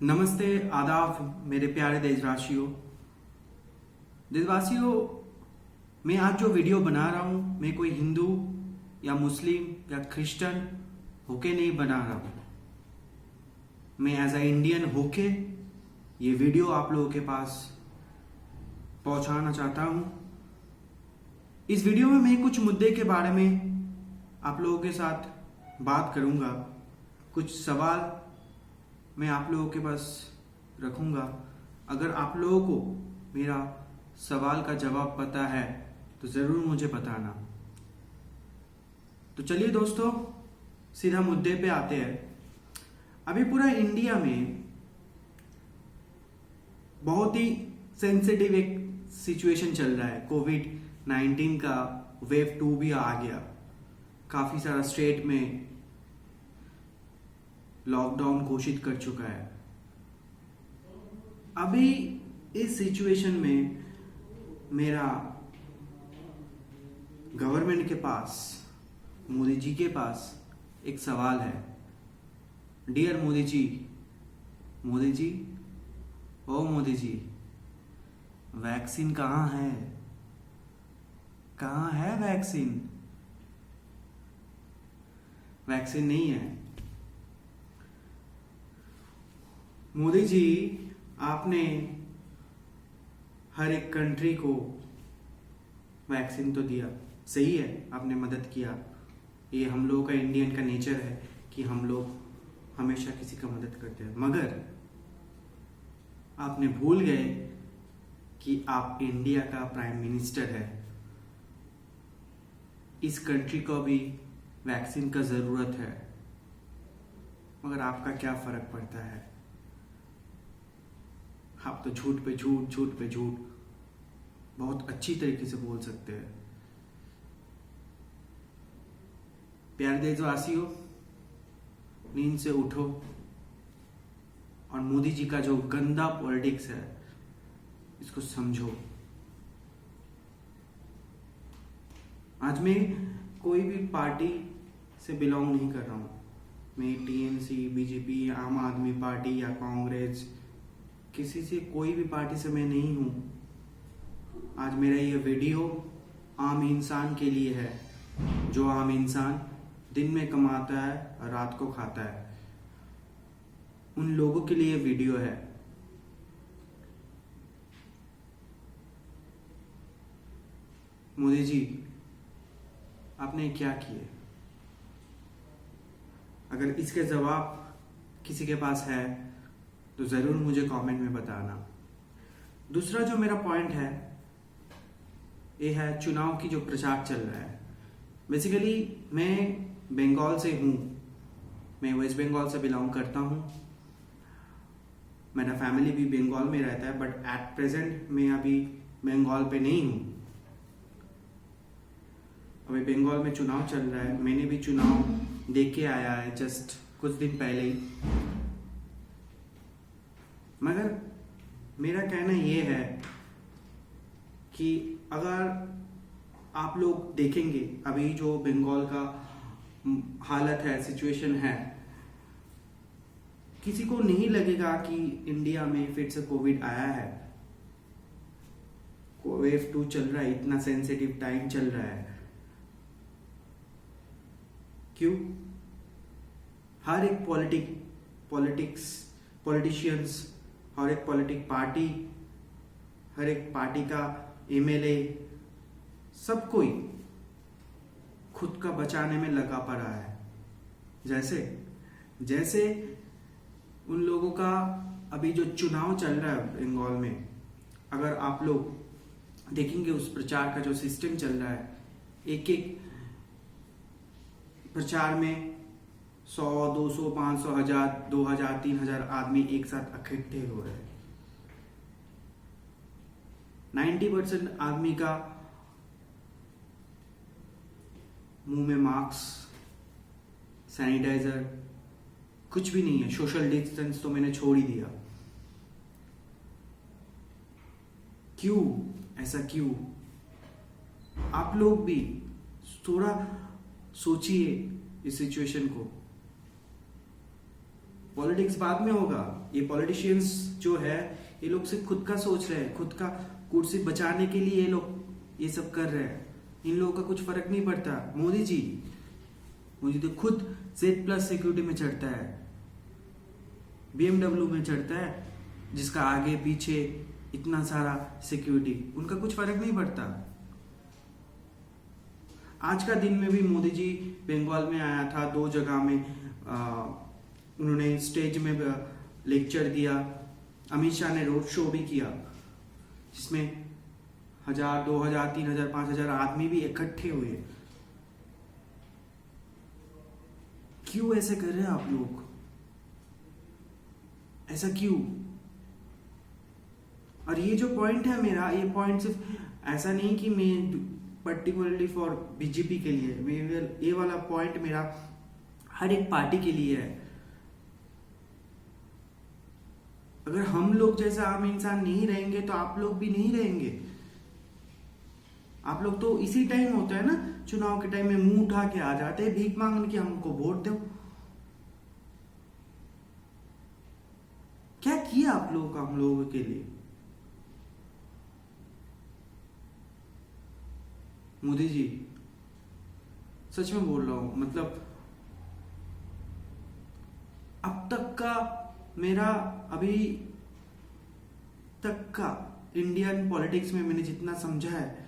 नमस्ते, आदाब मेरे प्यारे देशवासियों। मैं आज जो वीडियो बना रहा हूँ मैं कोई हिंदू या मुस्लिम या क्रिश्चियन होके नहीं बना रहा हूँ। मैं एज अ इंडियन होके ये वीडियो आप लोगों के पास पहुंचाना चाहता हूँ। इस वीडियो में मैं कुछ मुद्दे के बारे में आप लोगों के साथ बात करूँगा। कुछ सवाल मैं आप लोगों के पास रखूँगा। अगर आप लोगों को मेरा सवाल का जवाब पता है तो ज़रूर मुझे बताना। तो चलिए दोस्तों, सीधा मुद्दे पे आते हैं। अभी पूरा इंडिया में बहुत ही सेंसिटिव एक सिचुएशन चल रहा है। कोविड-19 का वेव 2 भी आ गया। काफ़ी सारा स्टेट में लॉकडाउन घोषित कर चुका है। अभी इस सिचुएशन में मेरा गवर्नमेंट के पास, मोदी जी के पास एक सवाल है। डियर मोदी जी, ओ मोदी जी, वैक्सीन कहाँ है? कहाँ है वैक्सीन? वैक्सीन नहीं है। मोदी जी, आपने हर एक कंट्री को वैक्सीन तो दिया, सही है, आपने मदद किया। ये हम लोगों का, इंडियन का नेचर है कि हम लोग हमेशा किसी का मदद करते हैं। मगर आपने भूल गए कि आप इंडिया का प्राइम मिनिस्टर है। इस कंट्री को भी वैक्सीन का ज़रूरत है, मगर आपका क्या फ़र्क पड़ता है? आप तो झूठ पे झूठ बहुत अच्छी तरीके से बोल सकते हैं। प्यारे देशवासियों, नींद से उठो और मोदी जी का जो गंदा पॉलिटिक्स है इसको समझो। आज मैं कोई भी पार्टी से बिलोंग नहीं कर रहा हूँ। मैं टीएमसी, बीजेपी, आम आदमी पार्टी या कांग्रेस, किसी से, कोई भी पार्टी से मैं नहीं हूँ। आज मेरा ये वीडियो आम इंसान के लिए है, जो आम इंसान दिन में कमाता है और रात को खाता है। उन लोगों के लिए वीडियो है। मोदी जी, आपने क्या किए? अगर इसके जवाब किसी के पास है तो ज़रूर मुझे कमेंट में बताना। दूसरा जो मेरा पॉइंट है ये है चुनाव की जो प्रचार चल रहा है। बेसिकली मैं बंगाल से हूँ, मैं वेस्ट बंगाल से बिलोंग करता हूँ। मेरा फैमिली भी बंगाल में रहता है, बट एट प्रेजेंट मैं अभी बंगाल पे नहीं हूँ। अभी बंगाल में चुनाव चल रहा है। मैंने भी चुनाव देख के आया है जस्ट कुछ दिन पहले ही। मगर मेरा कहना ये है कि अगर आप लोग देखेंगे अभी जो बंगाल का हालत है, सिचुएशन है, किसी को नहीं लगेगा कि इंडिया में फिर से कोविड आया है। वेव 2 चल रहा है, इतना सेंसिटिव टाइम चल रहा है। क्यों? हर एक पॉलिटिशियंस, हर एक पार्टी, हर एक पार्टी का एमएलए, सब कोई खुद का बचाने में लगा पड़ा है। जैसे उन लोगों का अभी जो चुनाव चल रहा है बंगाल में, अगर आप लोग देखेंगे उस प्रचार का जो सिस्टम चल रहा है, एक एक प्रचार में 100, 200, 500, 1000, 2000, 3000 आदमी एक साथ इकट्ठे हो रहे हैं। 90% आदमी का मुंह में मास्क, सैनिटाइजर, कुछ भी नहीं है। सोशल डिस्टेंस तो मैंने छोड़ ही दिया। क्यों? ऐसा क्यों? आप लोग भी थोड़ा सोचिए इस सिचुएशन को। पॉलिटिक्स बाद में होगा। ये पॉलिटिशियंस जो है ये लोग सिर्फ खुद का सोच रहे हैं, खुद का कुर्सी बचाने के लिए ये लोग ये सब कर रहे हैं। इन लोगों का कुछ फर्क नहीं पड़ता। मोदी जी तो खुद Z+ सिक्योरिटी में चढ़ता है, BMW में चढ़ता है, जिसका आगे पीछे इतना सारा सिक्योरिटी, उनका कुछ फर्क नहीं पड़ता। आज का दिन में भी मोदी जी बंगाल में आया था, 2 जगह में उन्होंने स्टेज में लेक्चर दिया। अमित शाह ने रोड शो भी किया, जिसमें 1000, 2000, 3000, 5000 आदमी भी इकट्ठे हुए। क्यों ऐसे कर रहे हैं आप लोग? ऐसा क्यों? और ये जो पॉइंट है मेरा, ये पॉइंट सिर्फ ऐसा नहीं कि मैं पर्टिकुलरली फॉर बीजेपी के लिए, ये वाला पॉइंट मेरा हर एक पार्टी के लिए है। अगर हम लोग जैसा आम इंसान नहीं रहेंगे तो आप लोग भी नहीं रहेंगे। आप लोग तो इसी टाइम होता है ना, चुनाव के टाइम में मुंह उठा के आ जाते हैं भीख मांगने की, हमको वोट दो। क्या किया आप लोगों का हम लोगों के लिए? मोदी जी, सच में बोल रहा हूं, मतलब अब तक का मेरा, अभी तक का इंडियन पॉलिटिक्स में मैंने जितना समझा है,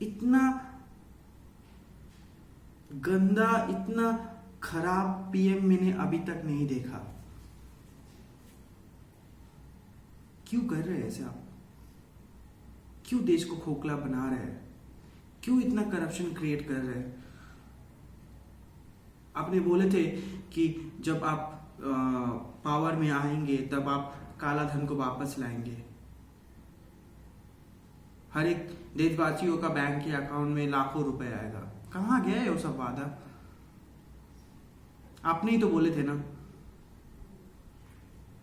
इतना गंदा, इतना खराब पीएम मैंने अभी तक नहीं देखा। क्यों कर रहे हैं ऐसे आप? क्यों देश को खोखला बना रहे हैं? क्यों इतना करप्शन क्रिएट कर रहे हैं? आपने बोले थे कि जब आप पावर में आएंगे तब आप काला धन को वापस लाएंगे। हर एक देशवासियों का बैंक के अकाउंट में लाखों रुपए आएगा। कहाँ गया है वो सब वादा? आपने ही तो बोले थे ना।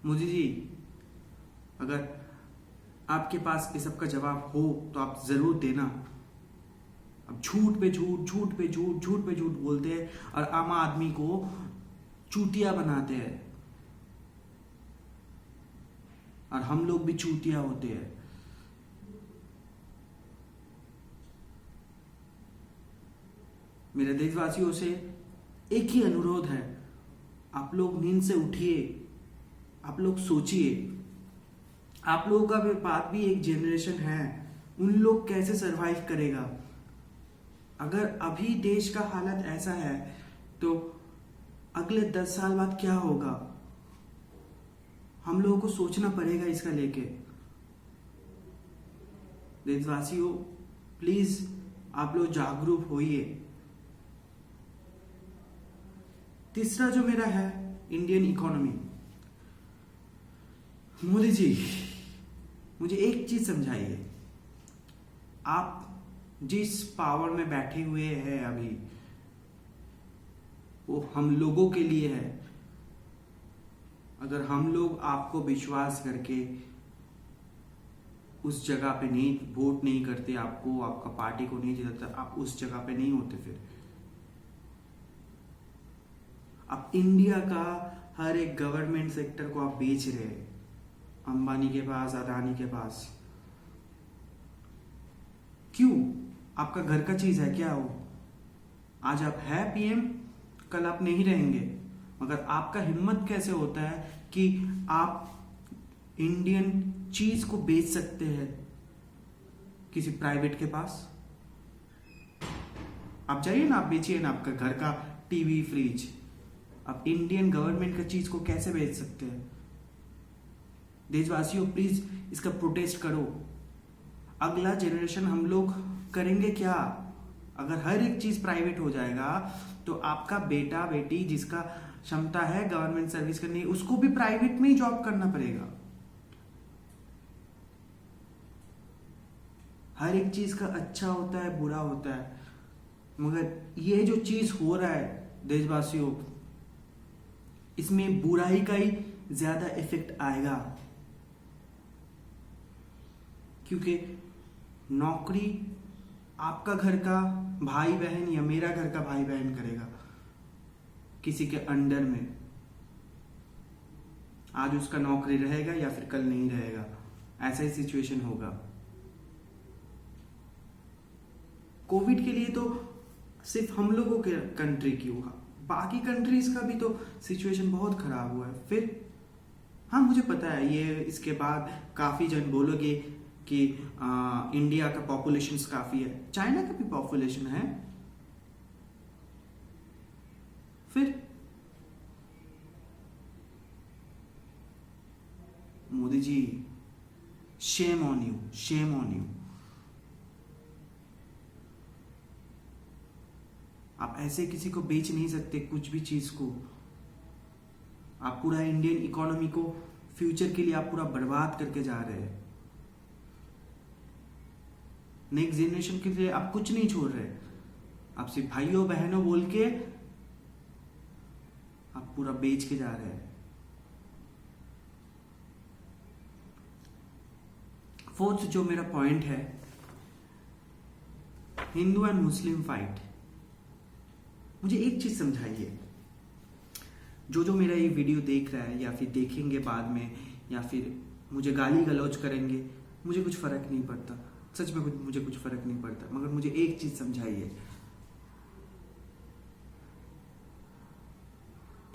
मोदी जी, अगर आपके पास इस सब का जवाब हो तो आप जरूर देना। अब झूठ पे झूठ, झूठ पे झूठ, झूठ पे झूठ बोलते हैं और आम आदमी को चूतिया बनाते हैं, और हम लोग भी चूतिया होते हैं। मेरे देशवासियों से एक ही अनुरोध है, आप लोग नींद से उठिए, आप लोग सोचिए। आप लोगों का भी बात भी एक जनरेशन है, उन लोग कैसे सरवाइव करेगा? अगर अभी देश का हालत ऐसा है तो अगले 10 साल बाद क्या होगा? हम लोगों को सोचना पड़ेगा इसका लेके। देशवासियों, प्लीज आप लोग जागरूक होइए। तीसरा जो मेरा है, इंडियन इकोनॉमी। मोदी जी, मुझे एक चीज समझाइए, आप जिस पावर में बैठे हुए हैं अभी, वो हम लोगों के लिए है। अगर हम लोग आपको विश्वास करके उस जगह पे नहीं वोट नहीं करते, आपको, आपका पार्टी को नहीं जिताते, आप उस जगह पे नहीं होते। फिर आप इंडिया का हर एक गवर्नमेंट सेक्टर को आप बेच रहे हैं अंबानी के पास, अदानी के पास। क्यों? आपका घर का चीज है क्या वो? आज आप है पीएम, कल आप नहीं रहेंगे। मगर आपका हिम्मत कैसे होता है कि आप इंडियन चीज को बेच सकते हैं किसी प्राइवेट के पास? आप जाइए ना, आप बेचिए ना आपका घर का टीवी, फ्रिज। आप इंडियन गवर्नमेंट का चीज को कैसे बेच सकते हैं? देशवासियों, प्लीज इसका प्रोटेस्ट करो। अगला जनरेशन हम लोग करेंगे क्या? अगर हर एक चीज प्राइवेट हो जाएगा तो आपका बेटा बेटी जिसका क्षमता है गवर्नमेंट सर्विस करने की, उसको भी प्राइवेट में ही जॉब करना पड़ेगा। हर एक चीज का अच्छा होता है, बुरा होता है, मगर ये जो चीज हो रहा है देशवासियों, इसमें बुराई का ही ज्यादा इफेक्ट आएगा। क्योंकि नौकरी आपका घर का भाई बहन या मेरा घर का भाई बहन करेगा किसी के अंडर में। आज उसका नौकरी रहेगा या फिर कल नहीं रहेगा, ऐसा ही सिचुएशन होगा। कोविड के लिए तो सिर्फ हम लोगों के कंट्री की हुआ, बाकी कंट्रीज का भी तो सिचुएशन बहुत खराब हुआ है। फिर हाँ, मुझे पता है ये इसके बाद काफी जन बोलोगे कि इंडिया का पॉपुलेशन काफी है, चाइना का भी पॉपुलेशन है। फिर Modi ji, shame on you, shame on you. आप ऐसे किसी को बेच नहीं सकते कुछ भी चीज को। आप पूरा इंडियन इकोनॉमी को फ्यूचर के लिए आप पूरा बर्बाद करके जा रहे हैं। नेक्स्ट जनरेशन के लिए आप कुछ नहीं छोड़ रहे। आप सिर्फ भाइयों बहनों बोल के आप पूरा बेच के जा रहे हैं। फोर्थ जो मेरा पॉइंट है, हिंदू एंड मुस्लिम फाइट। मुझे एक चीज समझाइए, जो मेरा ये वीडियो देख रहा है या फिर देखेंगे बाद में या फिर मुझे गाली गलौज करेंगे, मुझे कुछ फर्क नहीं पड़ता, सच में मुझे कुछ फर्क नहीं पड़ता। मगर मुझे एक चीज समझाइए,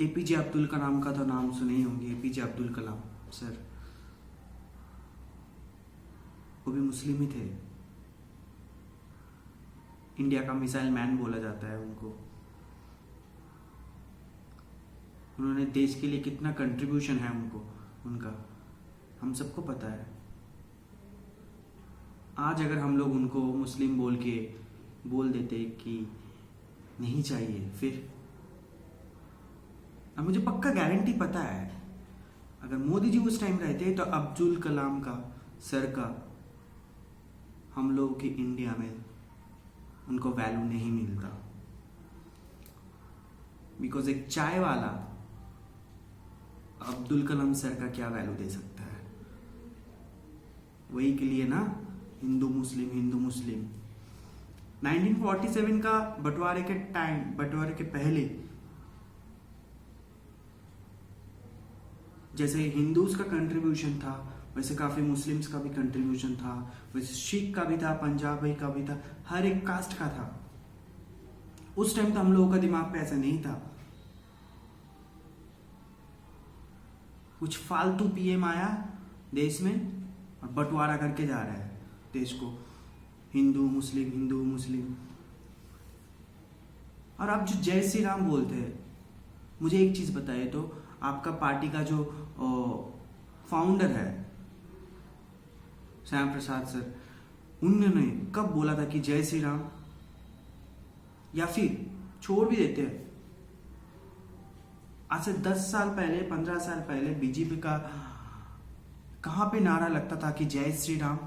एपीजे अब्दुल कलाम का तो नाम सुने ही होंगे। एपीजे अब्दुल कलाम सर, वो भी मुस्लिम ही थे। इंडिया का मिसाइल मैन बोला जाता है उनको। उन्होंने देश के लिए कितना कंट्रीब्यूशन है उनका हम सबको पता है। आज अगर हम लोग उनको मुस्लिम बोल के बोल देते कि नहीं चाहिए, फिर अब मुझे पक्का गारंटी पता है अगर मोदी जी उस टाइम रहते तो अब्दुल कलाम का सर का हम लोग के इंडिया में उनको वैल्यू नहीं मिलता। बिकॉज एक चाय वाला अब्दुल कलाम सर का क्या वैल्यू दे सकता है। वही के लिए ना हिंदू मुस्लिम 1947 का बंटवारे के पहले जैसे हिंदूज का कंट्रीब्यूशन था, वैसे काफी मुस्लिम्स का भी कंट्रीब्यूशन था, वैसे सिख का भी था, पंजाबी का भी था, हर एक कास्ट का था। उस टाइम तो हम लोगों का दिमाग पे ऐसा नहीं था। कुछ फालतू पीएम आया देश में और बंटवारा करके जा रहा है देश को, हिंदू मुस्लिम। और आप जो जय श्री राम बोलते हैं, मुझे एक चीज बताइए तो, आपका पार्टी का जो फाउंडर है श्याम प्रसाद सर, उन्होंने कब बोला था कि जय श्री राम? या फिर छोड़ भी देते हैं, आज से 10 साल पहले 15 साल पहले बीजेपी का कहां पे नारा लगता था कि जय श्री राम?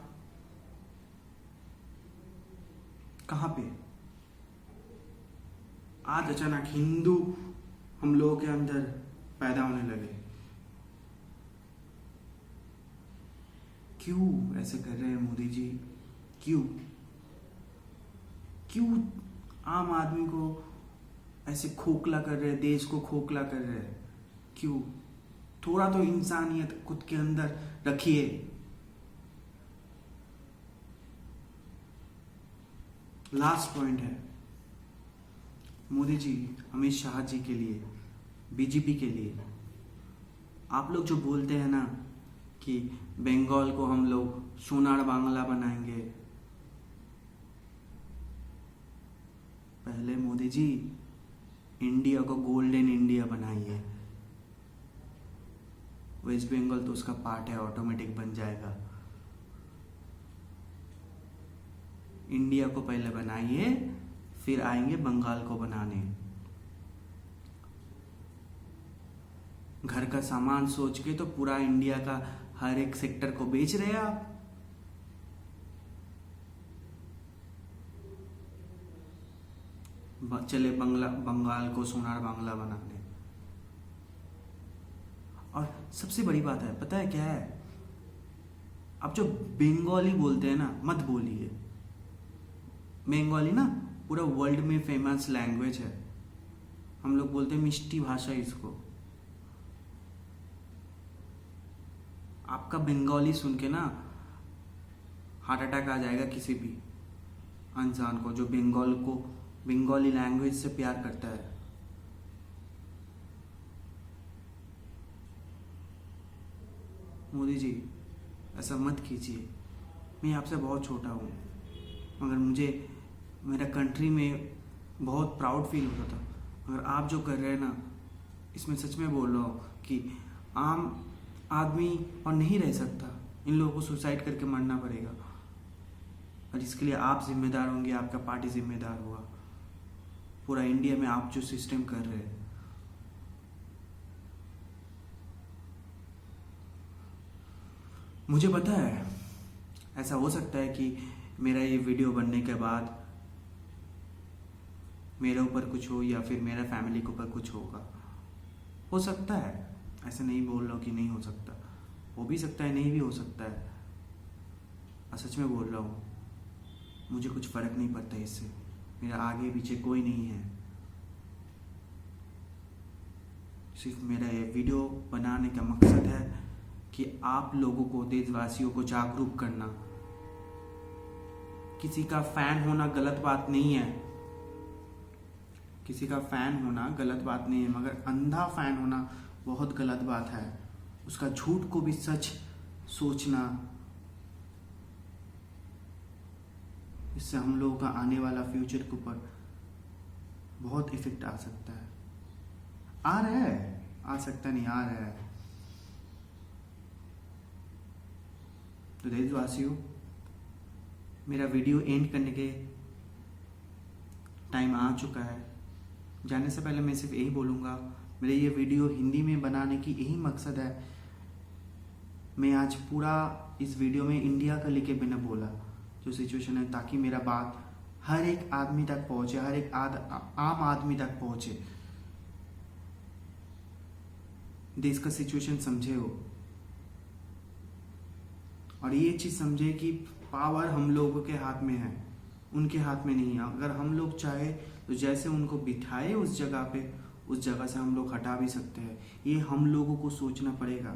कहां पे? आज अचानक हिंदू हम लोगों के अंदर पैदा होने लगे। क्यों ऐसे कर रहे हैं मोदी जी? क्यों आम आदमी को ऐसे खोखला कर रहे हैं, देश को खोखला कर रहे हैं? क्यों? थोड़ा तो इंसानियत खुद के अंदर रखिए। लास्ट पॉइंट है मोदी जी, अमित शाह जी के लिए, बीजेपी के लिए, आप लोग जो बोलते हैं ना कि बंगाल को हम लोग सोनार बांग्ला बनाएंगे, पहले मोदी जी इंडिया को गोल्डन इंडिया बनाइए। वेस्ट बंगाल तो उसका पार्ट है, ऑटोमेटिक बन जाएगा। इंडिया को पहले बनाइए, फिर आएंगे बंगाल को बनाने। घर का सामान सोच के तो पूरा इंडिया का हर एक सेक्टर को बेच रहे हैं आप। चले बंगाल को सोनार बांग्ला बनाने। और सबसे बड़ी बात है, पता है क्या है? आप जो बंगाली बोलते हैं ना, मत बोलिए। बंगाली ना पूरा वर्ल्ड में फेमस लैंग्वेज है। हम लोग बोलते हैं मिष्टी भाषा इसको। आपका बंगाली सुन के ना हार्ट अटैक आ जाएगा किसी भी इंसान को जो बंगाली लैंग्वेज से प्यार करता है। मोदी जी, ऐसा मत कीजिए। मैं आपसे बहुत छोटा हूँ, मगर मुझे मेरा कंट्री में बहुत प्राउड फील होता था। मगर आप जो कर रहे हैं ना, इसमें सच में बोल रहा हूँ कि आम आदमी और नहीं रह सकता। इन लोगों को सुसाइड करके मरना पड़ेगा, और इसके लिए आप जिम्मेदार होंगे, आपका पार्टी जिम्मेदार होगा। पूरा इंडिया में आप जो सिस्टम कर रहे हैं, मुझे पता है ऐसा हो सकता है कि मेरा ये वीडियो बनने के बाद मेरे ऊपर कुछ हो या फिर मेरा फैमिली के ऊपर कुछ होगा। हो सकता है, ऐसे नहीं बोल रहा हूँ कि नहीं हो सकता, हो भी सकता है, नहीं भी हो सकता है। और सच में बोल रहा हूँ, मुझे कुछ फ़र्क नहीं पड़ता इससे। मेरा आगे पीछे कोई नहीं है। सिर्फ मेरा ये वीडियो बनाने का मकसद है कि आप लोगों को, देशवासियों को जागरूक करना। किसी का फैन होना गलत बात नहीं है, किसी का फैन होना गलत बात नहीं है, मगर अंधा फैन होना बहुत गलत बात है। उसका झूठ को भी सच सोचना, इससे हम लोगों का आने वाला फ्यूचर के ऊपर बहुत इफेक्ट आ सकता है। आ रहा है, आ सकता नहीं, आ रहा है। तो देशवासियों, मेरा वीडियो एंड करने के टाइम आ चुका है। जाने से पहले मैं सिर्फ यही बोलूँगा, मेरे ये वीडियो हिंदी में बनाने की यही मकसद है। मैं आज पूरा इस वीडियो में इंडिया का लेके बिना बोला जो सिचुएशन है, ताकि मेरा बात हर एक आदमी तक पहुँचे, हर एक आम आदमी तक पहुँचे, देश का सिचुएशन समझे हो। और ये चीज़ समझे कि पावर हम लोगों के हाथ में है, उनके हाथ में नहीं है। अगर हम लोग चाहे तो जैसे उनको बिठाए उस जगह पे, उस जगह से हम लोग हटा भी सकते हैं। ये हम लोगों को सोचना पड़ेगा,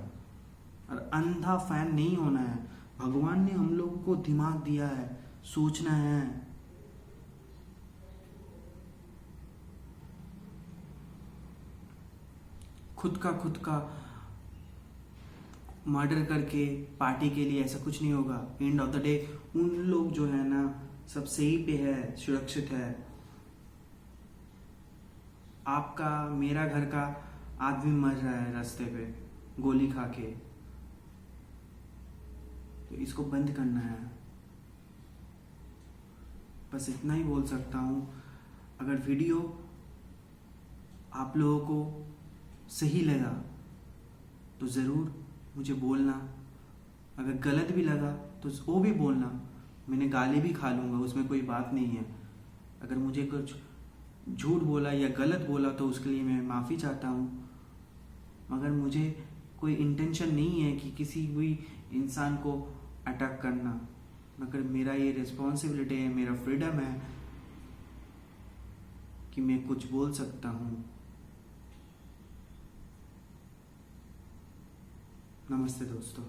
और अंधा फैन नहीं होना है। भगवान ने हम लोगों को दिमाग दिया है, सोचना है। खुद का मर्डर करके पार्टी के लिए ऐसा कुछ नहीं होगा। एंड ऑफ द डे उन लोग जो है ना, सब सही पे है, सुरक्षित है। आपका, मेरा घर का आदमी मर रहा है रास्ते पे गोली खा के, तो इसको बंद करना है। बस इतना ही बोल सकता हूँ। अगर वीडियो आप लोगों को सही लगा तो ज़रूर मुझे बोलना। अगर गलत भी लगा तो वो भी बोलना। मैंने गाली भी खा लूँगा, उसमें कोई बात नहीं है। अगर मुझे कुछ झूठ बोला या गलत बोला तो उसके लिए मैं माफ़ी चाहता हूँ। मगर मुझे कोई इंटेंशन नहीं है कि किसी भी इंसान को अटैक करना। मगर मेरा ये रिस्पॉन्सिबिलिटी है, मेरा फ्रीडम है कि मैं कुछ बोल सकता हूँ। नमस्ते दोस्तों।